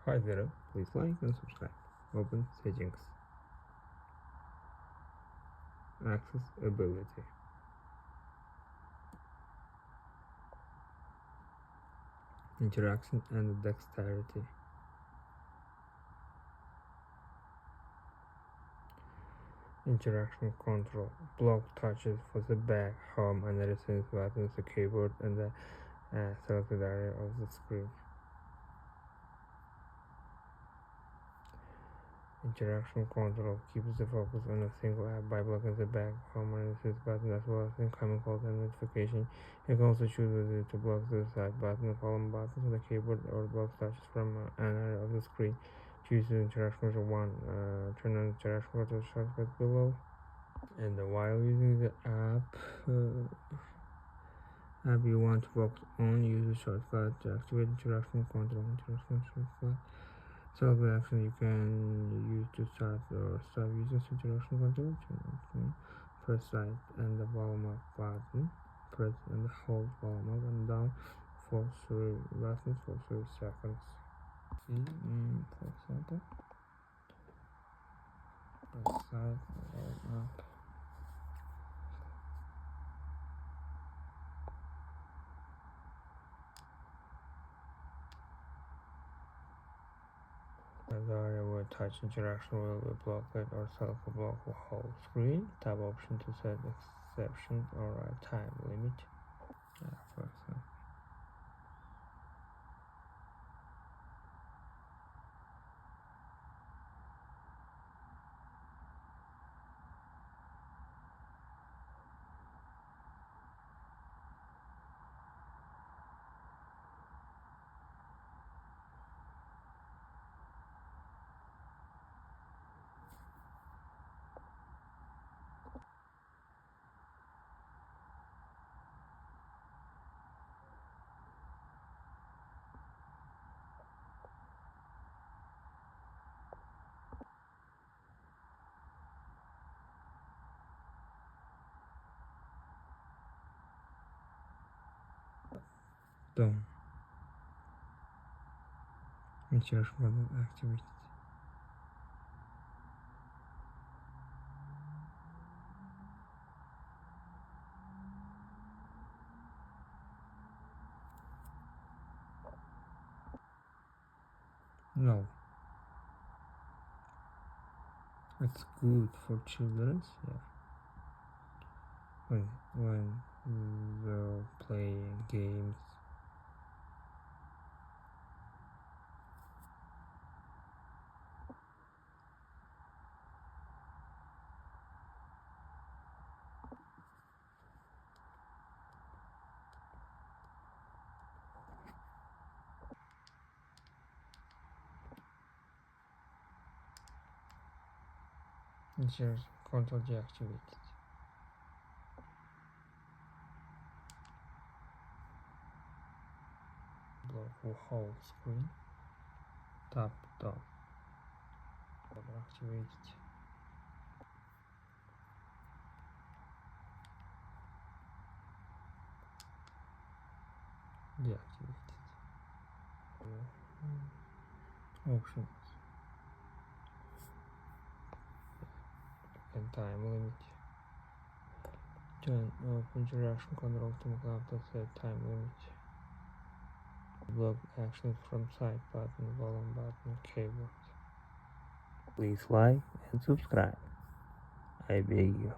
Hi there, please like and subscribe. Open settings. Accessibility. Interaction and dexterity. Interaction control. Block touches for the back, home, and receive buttons, the keyboard, and the selected area of the screen. Interaction control keeps the focus on a single app by blocking the back, home, and receive button as well as incoming calls and notification. You can also choose whether to block the side button, column buttons on the keyboard, or block touches from an area of the screen. Choose the interaction control 1. Turn on interaction control shortcut below. And while using the app you want to focus on, use the shortcut to activate interaction control. Interaction shortcut. Select the action you can use to start or stop using interaction control. Press right and the volume up button. Press and hold volume up and down for 3 buttons for 3 seconds. For example, press side volume up. The area where touch interaction will be blocked or select a block for whole screen. Tab option to set exception or a time limit. For example. Done. Interaction button activated. No. It's good for children, yeah. When they're playing games. Interaction control deactivated. Block for whole screen. Tap down. Activated. Deactivated. Options and time limit. Turn off interaction control automatically after set time limit. Block actions from side button, volume button, keyboard. Please like and subscribe. I beg you.